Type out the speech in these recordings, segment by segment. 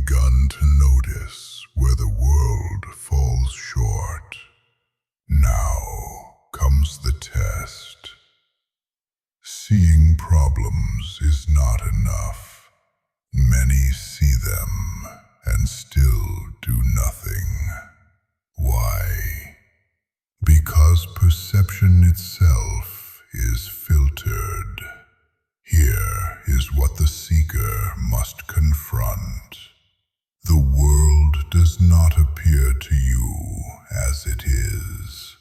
begun to notice where the world falls short. Now comes the test. Seeing problems is not enough. Many see them and still do nothing. Why? Because perception itself is filtered. Here is what the seeker must confront. The world does not appear to you as it is.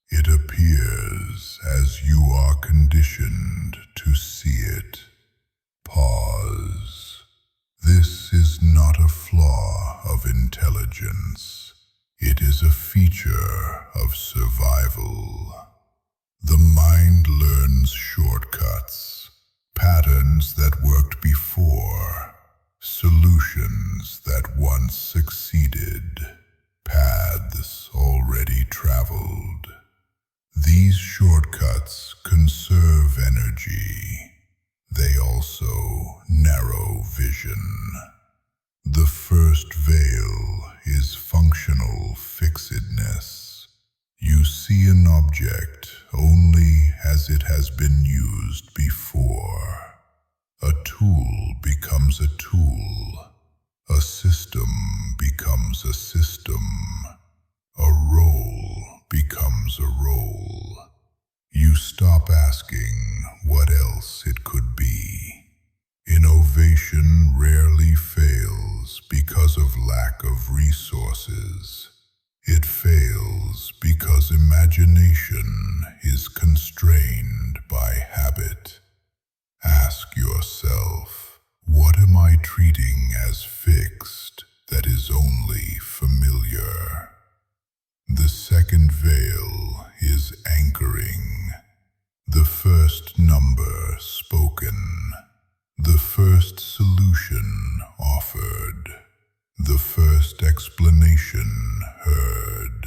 It appears as you are conditioned to see it. Pause. This is not a flaw of intelligence. It is a feature of survival. The mind learns shortcuts, patterns that worked before, solutions that once succeeded, paths already traveled. These shortcuts conserve energy. They also narrow vision. The first veil is functional fixedness. You see an object only as it has been used before. A tool becomes a tool. A system becomes a system. A role becomes a role. You stop asking what else it could be. Innovation rarely fails because of lack of resources. It fails because imagination is constrained by habit. Ask yourself, what am I treating as fixed that is only familiar? The second veil is anchoring. The first number spoken. The first solution offered. The first explanation heard.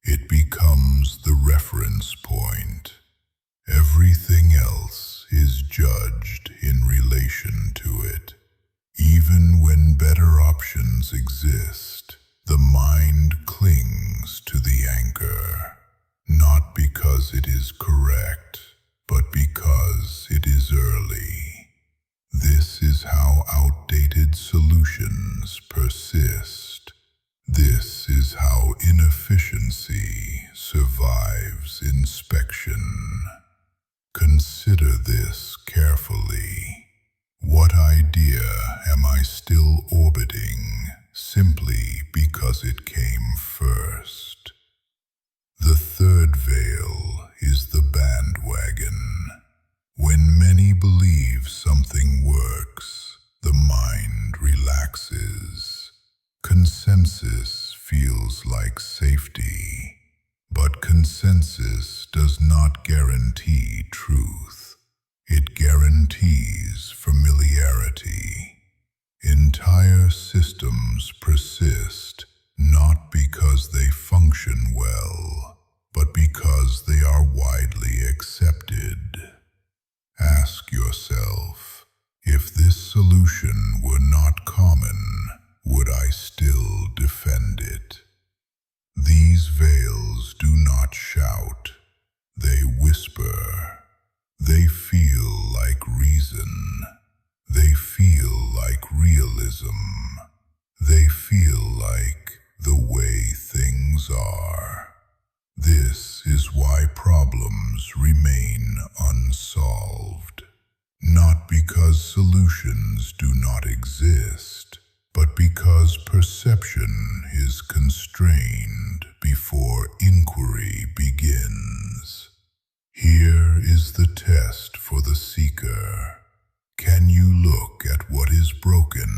It becomes the reference point. Everything else is judged in relation to it. Even when better options exist, the mind clings to the anchor, not because it is correct, but because it is early. This is how outdated solutions persist. This is how inefficiency survives inspection. Consider this carefully. What idea am I still orbiting simply because it came first? The third veil is the bandwagon. When many believe something works, the mind relaxes. Consensus feels like safety, but consensus does not guarantee truth. It guarantees familiarity. Entire systems persist not because they function well, but because they are widely accepted. Ask yourself, if this solution were not common, would I still defend it? These veils do not shout. They whisper. They feel like reason. They feel like realism. They feel like the way things are. This is why problems remain unsolved. Not because solutions do not exist, but because perception is constrained before inquiry begins. Here is the test for the seeker. Can you look at what is broken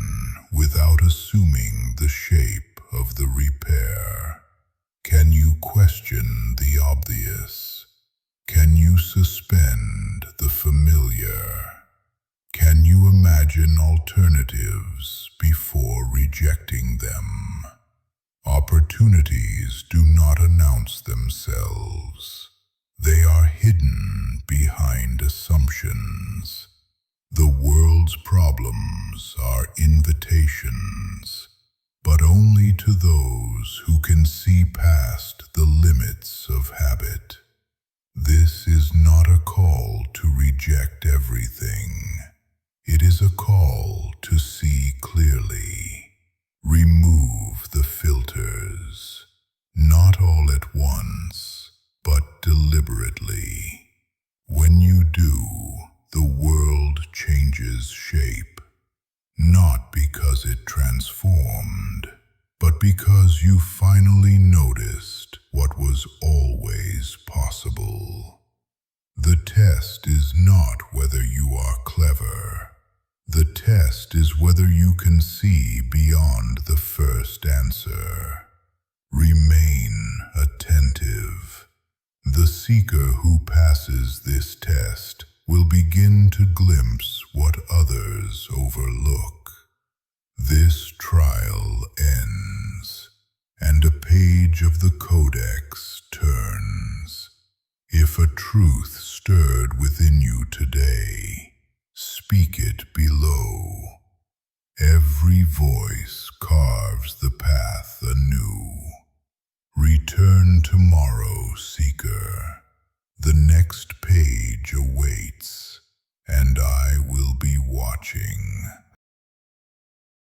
without assuming the shape of the repair? Can you question the obvious? Can you suspend the familiar? Can you imagine alternatives before rejecting them? Opportunities do not announce themselves. They are hidden behind assumptions. The world's problems are invitations. but only to those who can see past the limits of habit. This is not a call to reject everything. It is a call to see clearly. Remove the filters, not all at once, but deliberately. When you do, the world changes shape, not because it transformed, but because you finally noticed what was always possible. The test is not whether you are clever. The test is whether you can see beyond the first answer. Remain attentive. The seeker who passes this test will begin to glimpse what others overlook. This trial ends, and a page of the Codex turns. If a truth stirred within you today, speak it below. Every voice carves the path anew. Return tomorrow, seeker.